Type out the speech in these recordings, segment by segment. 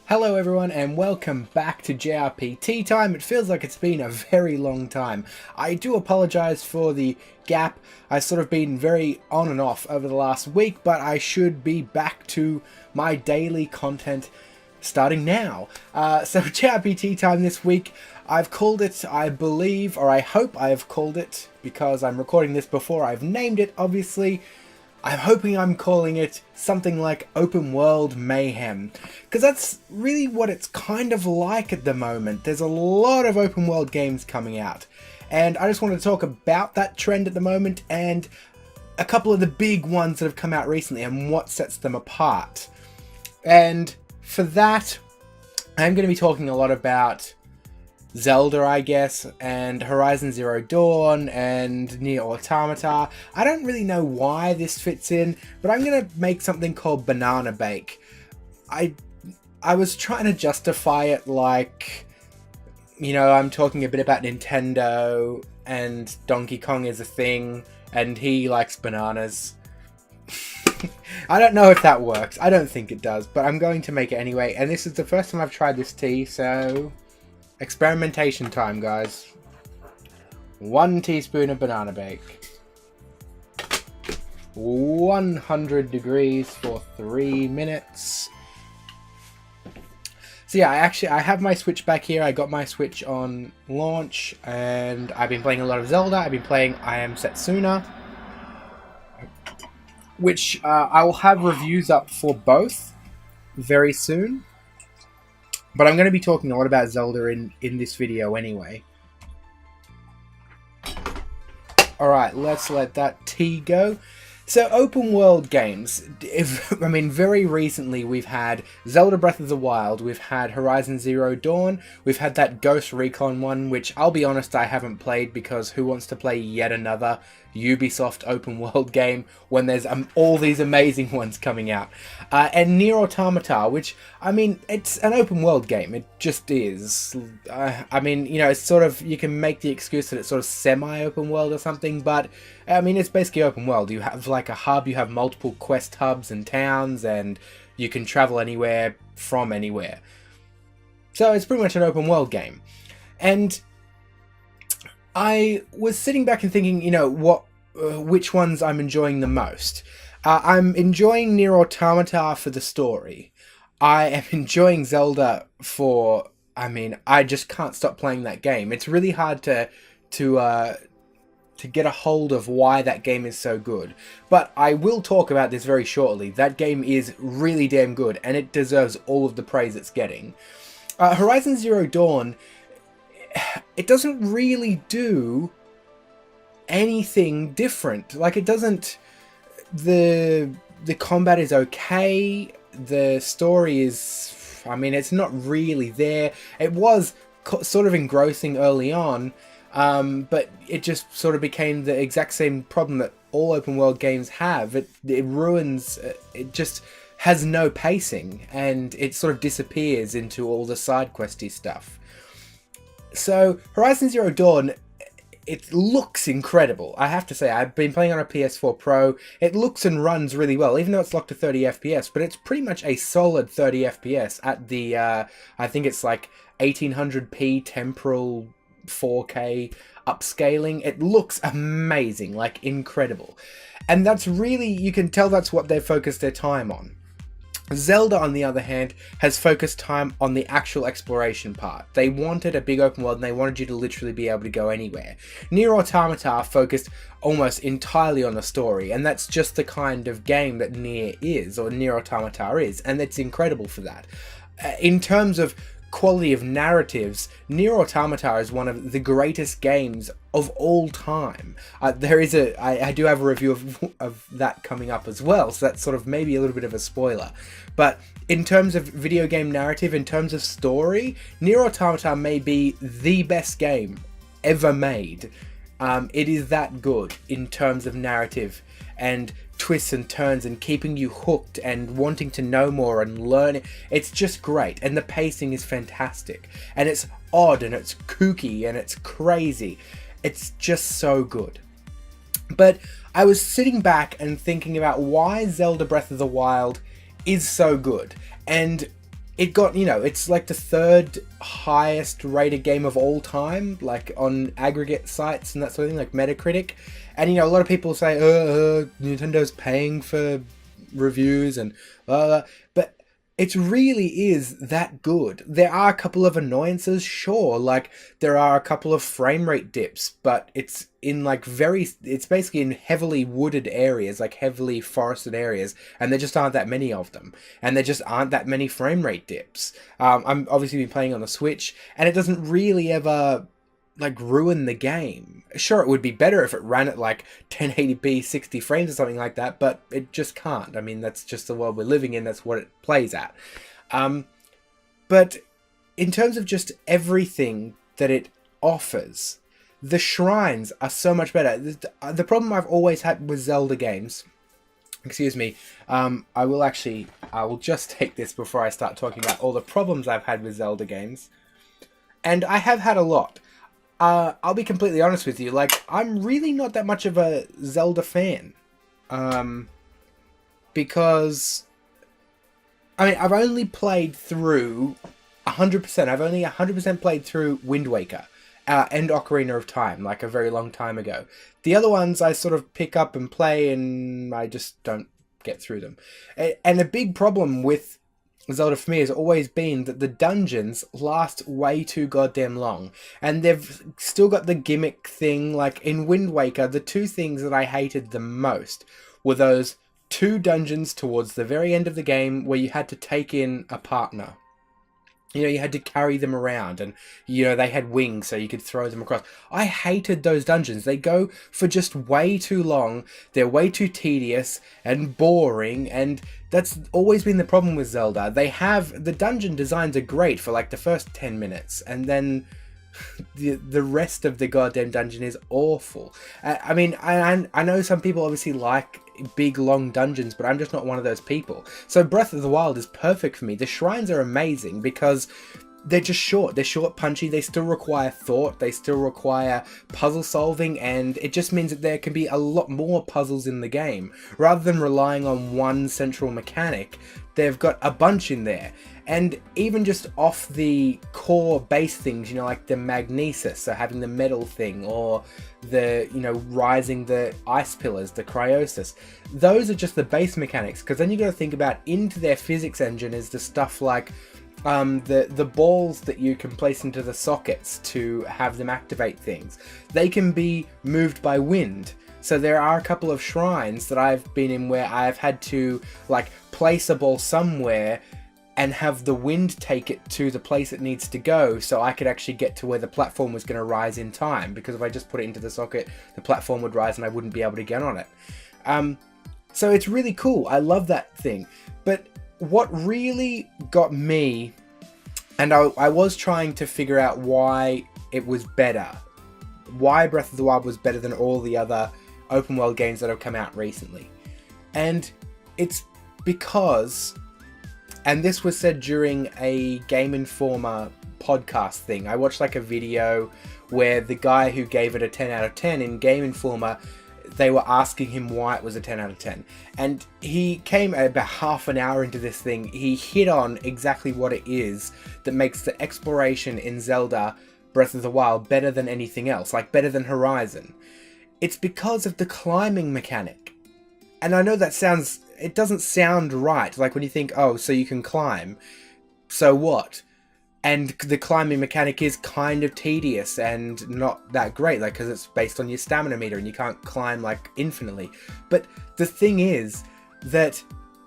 Hello everyone and welcome back to JRPTea-Time. It feels like it's been a very long time. I do apologise for the gap. I've sort of been very on and off over the last week, but I should be back to my daily content starting now. So JRPTea-Time this week, I've called it, I believe, or I hope I have called it, because I'm recording this before I've named it, obviously. I'm hoping I'm calling it something like Open-World Mayhem, because that's really what it's kind of like at the moment. There's a lot of open-world games coming out, and I just want to talk about that trend at the moment and a couple of the big ones that have come out recently and what sets them apart. And for that, I'm going to be talking a lot about Zelda, I guess, and Horizon Zero Dawn, and Nier Automata. I don't really know why this fits in, but I'm gonna make something called Banana Bake. I was trying to justify it like, you know, I'm talking a bit about Nintendo, and Donkey Kong is a thing, and he likes bananas. I don't know if that works. I don't think it does, but I'm going to make it anyway, and this is the first time I've tried this tea, so experimentation time, guys. 1 teaspoon of banana bake. 100 degrees for 3 minutes. So yeah, I have my Switch back here. I got my Switch on launch, and I've been playing a lot of Zelda. I've been playing I Am Setsuna, which I will have reviews up for both very soon. But I'm going to be talking a lot about Zelda in this video anyway. Alright, let's let that tea go. So, open world games. Very recently we've had Zelda Breath of the Wild, we've had Horizon Zero Dawn, we've had that Ghost Recon one, which I'll be honest, I haven't played because who wants to play yet another Ubisoft open world game when there's all these amazing ones coming out. And Nier Automata, which, I mean, it's an open world game, it just is. I mean, you know, it's sort of, you can make the excuse that it's sort of semi-open world or something, but I mean, it's basically open world. You have like a hub, you have multiple quest hubs and towns, and you can travel anywhere from anywhere. So it's pretty much an open world game. And I was sitting back and thinking, you know, which ones I'm enjoying the most. I'm enjoying Nier Automata for the story. I am enjoying Zelda for, I mean, I just can't stop playing that game. It's really hard to get a hold of why that game is so good. But I will talk about this very shortly. That game is really damn good, and it deserves all of the praise it's getting. Horizon Zero Dawn, it doesn't really do anything different. Like, it doesn't... The combat is okay. The story is... I mean, it's not really there. It was sort of engrossing early on, but it just sort of became the exact same problem that all open world games have. It ruins... It just has no pacing, and it sort of disappears into all the side questy stuff. So, Horizon Zero Dawn, it looks incredible. I have to say, I've been playing on a PS4 Pro. It looks and runs really well, even though it's locked to 30 FPS, but it's pretty much a solid 30 FPS at the, I think it's like 1800p temporal 4K upscaling. It looks amazing, like incredible. And that's really, you can tell that's what they've focused their time on. Zelda, on the other hand, has focused time on the actual exploration part. They wanted a big open world, and they wanted you to literally be able to go anywhere. Nier Automata focused almost entirely on the story, and that's just the kind of game that Nier is, or Nier Automata is, and it's incredible for that. In terms of quality of narratives, Nier Automata is one of the greatest games of all time. I do have a review of that coming up as well, so that's sort of maybe a little bit of a spoiler. But in terms of video game narrative, in terms of story, Nier Automata may be the best game ever made. It is that good in terms of narrative and twists and turns and keeping you hooked and wanting to know more and learn. It's just great, and the pacing is fantastic, and it's odd and it's kooky and it's crazy. It's just so good. But I was sitting back and thinking about why Zelda Breath of the Wild is so good. And it got, it's like the third highest rated game of all time, like on aggregate sites and that sort of thing, like Metacritic. And, a lot of people say, Nintendo's paying for reviews and but it really is that good. There are a couple of annoyances, sure, like there are a couple of frame rate dips, but it's in it's basically in heavily wooded areas, like heavily forested areas, and there just aren't that many of them, and there just aren't that many frame rate dips. I'm obviously been playing on the Switch, and it doesn't really ever ruin the game. Sure, it would be better if it ran at 1080p 60 frames or something like that, but it just can't. I mean, that's just the world we're living in. That's what it plays at. But in terms of just everything that it offers, the shrines are so much better. The problem I've always had with Zelda games, excuse me, I will just take this before I start talking about all the problems I've had with Zelda games. And I have had a lot. I'll be completely honest with you, I'm really not that much of a Zelda fan. Because, I've only played through 100%, I've only 100% played through Wind Waker, and Ocarina of Time, a very long time ago. The other ones I sort of pick up and play, and I just don't get through them. And a big problem with Zelda for me has always been that the dungeons last way too goddamn long, and they've still got the gimmick thing. Like in Wind Waker, the two things that I hated the most were those two dungeons towards the very end of the game where you had to take in a partner. You had to carry them around, and they had wings so you could throw them across. I hated those dungeons. They go for just way too long. They're way too tedious and boring, and that's always been the problem with Zelda. The dungeon designs are great for the first 10 minutes, and then the rest of the goddamn dungeon is awful. I know some people obviously like big long dungeons, but I'm just not one of those people. So Breath of the Wild is perfect for me. The shrines are amazing because they're just short. They're short, punchy. They still require thought. They still require puzzle solving, and it just means that there can be a lot more puzzles in the game. Rather than relying on one central mechanic, they've got a bunch in there. And even just off the core base things, like the magnesis, so having the metal thing, or the, rising the ice pillars, the cryosis, those are just the base mechanics. Because then you got to think about into their physics engine is the stuff like the balls that you can place into the sockets to have them activate things. They can be moved by wind. So there are a couple of shrines that I've been in where I've had to place a ball somewhere and have the wind take it to the place it needs to go, so I could actually get to where the platform was going to rise in time, because if I just put it into the socket, the platform would rise and I wouldn't be able to get on it. So it's really cool. I love that thing. But what really got me, and I was trying to figure out why it was better, why Breath of the Wild was better than all the other open world games that have come out recently. And it's because, and this was said during a Game Informer podcast thing. I watched a video where the guy who gave it a 10 out of 10 in Game Informer, they were asking him why it was a 10 out of 10. And he came about half an hour into this thing. He hit on exactly what it is that makes the exploration in Zelda Breath of the Wild better than anything else, better than Horizon. It's because of the climbing mechanic. And I know it doesn't sound right. When you think, oh, so you can climb, so what? And the climbing mechanic is kind of tedious and not that great, because it's based on your stamina meter and you can't climb infinitely. But the thing is that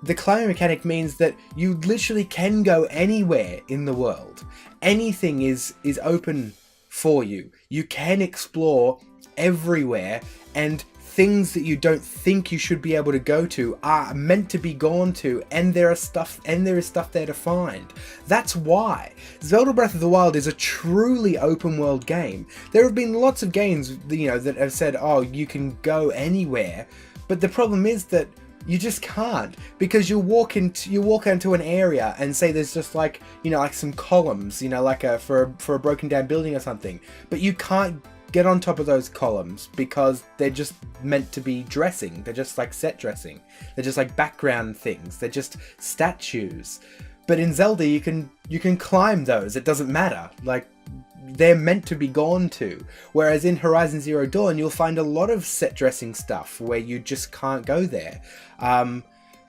the climbing mechanic means that you literally can go anywhere in the world. Anything is open for you. You can explore everywhere, and things that you don't think you should be able to go to are meant to be gone to, and there is stuff there to find. That's why Zelda Breath of the Wild is a truly open world game. There have been lots of games, that have said, oh, you can go anywhere, but the problem is that you just can't, because you walk into an area and say there's just some columns, for a broken down building or something, but you can't get on top of those columns because they're just meant to be dressing. They're just like set dressing. They're just like background things. They're just statues. But in Zelda, you can climb those. It doesn't matter. Like, they're meant to be gone to. Whereas in Horizon Zero Dawn, you'll find a lot of set dressing stuff where you just can't go there. And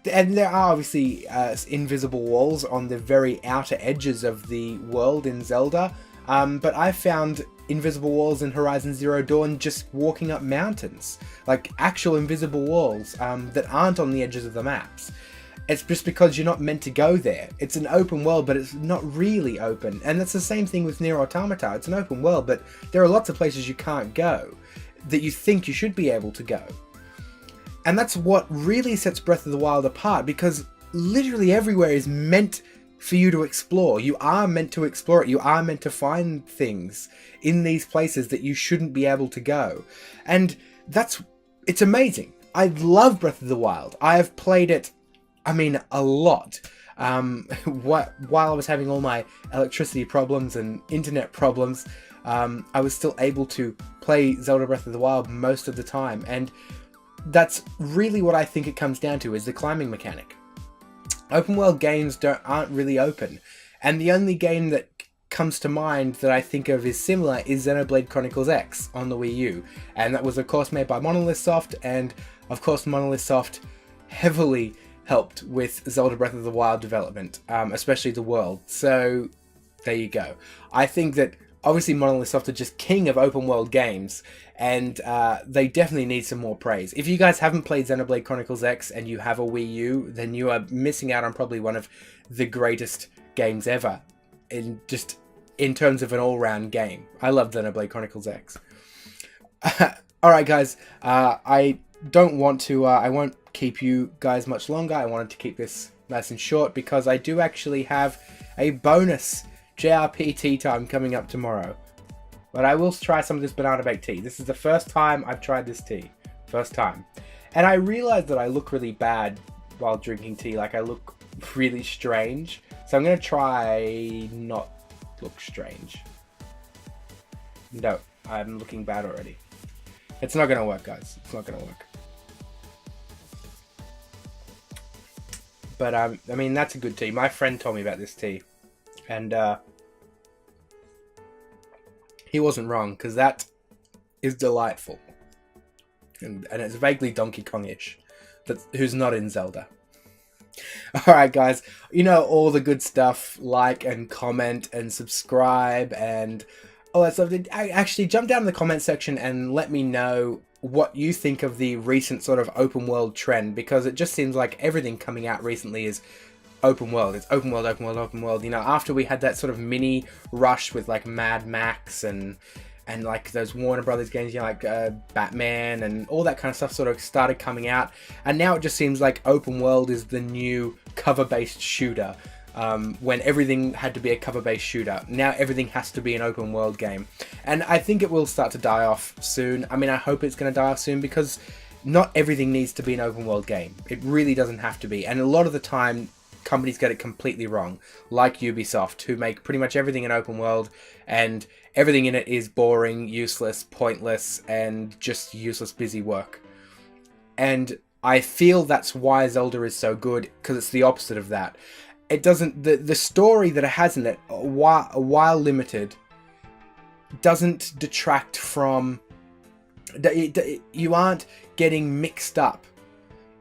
there are obviously invisible walls on the very outer edges of the world in Zelda. But I found invisible walls in Horizon Zero Dawn just walking up mountains. Like actual invisible walls that aren't on the edges of the maps. It's just because you're not meant to go there. It's an open world, but it's not really open. And that's the same thing with Nier Automata. It's an open world, but there are lots of places you can't go that you think you should be able to go. And that's what really sets Breath of the Wild apart, because literally everywhere is meant for you to explore. You are meant to explore it. You are meant to find things in these places that you shouldn't be able to go. And it's amazing. I love Breath of the Wild. I have played it, I mean, a lot. While I was having all my electricity problems and internet problems, I was still able to play Zelda Breath of the Wild most of the time. And that's really what I think it comes down to, is the climbing mechanic. Open world games aren't really open. And the only game that comes to mind that I think of is similar is Xenoblade Chronicles X on the Wii U. And that was of course made by Monolith Soft, and of course Monolith Soft heavily helped with Zelda Breath of the Wild development, especially the world. So there you go. I think that obviously Monolith Soft are just king of open world games, and they definitely need some more praise. If you guys haven't played Xenoblade Chronicles X and you have a Wii U, then you are missing out on probably one of the greatest games ever, in terms of an all-round game. I love Xenoblade Chronicles X. Alright guys, I won't keep you guys much longer. I wanted to keep this nice and short because I do actually have a bonus JRPTea-Time coming up tomorrow. But I will try some of this banana baked tea. This is the first time I've tried this tea. First time. And I realized that I look really bad while drinking tea. Like, I look really strange. So I'm going to try not look strange. No, I'm looking bad already. It's not going to work, guys. It's not going to work. But, I mean, that's a good tea. My friend told me about this tea. And, he wasn't wrong, because that is delightful. And it's vaguely Donkey Kong-ish. Who's not in Zelda. Alright, guys. You know, all the good stuff. Like and comment and subscribe and all that stuff. Actually, jump down in the comment section and let me know what you think of the recent sort of open world trend, because it just seems like everything coming out recently is open world. It's open world, open world, open world. You know, after we had that sort of mini rush with like Mad Max and like those Warner Brothers games, you know, like Batman and all that kind of stuff sort of started coming out, and now it just seems like open world is the new cover-based shooter. When everything had to be a cover-based shooter, now everything has to be an open world game. And I think it will start to die off soon. I mean, I hope it's going to die off soon, because not everything needs to be an open world game. It really doesn't have to be. And a lot of the time, companies get it completely wrong, like Ubisoft, who make pretty much everything an open world, and everything in it is boring, useless, pointless, and just useless busy work. And I feel that's why Zelda is so good, because it's the opposite of that. It doesn't, the story that it has in it, while limited, doesn't detract from, you aren't getting mixed up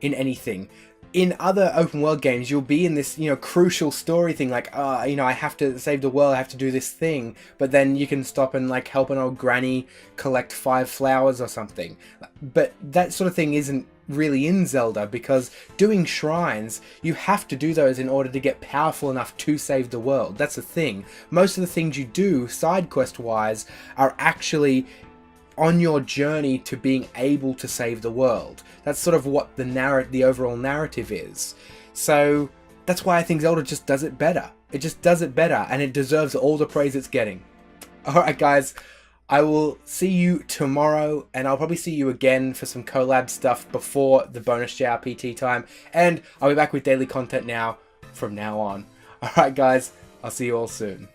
in anything. In other open world games, you'll be in this, you know, crucial story thing, like, you know, I have to save the world, I have to do this thing, but then you can stop and like help an old granny collect 5 flowers or something. But that sort of thing isn't really in Zelda, because doing shrines, you have to do those in order to get powerful enough to save the world. That's the thing. Most of the things you do, side quest wise, are actually on your journey to being able to save the world. That's sort of what the overall narrative is. So that's why I think Zelda just does it better. It just does it better, and it deserves all the praise it's getting. Alright guys, I will see you tomorrow, and I'll probably see you again for some collab stuff before the bonus JRPTea-Time, and I'll be back with daily content now from now on. Alright guys, I'll see you all soon.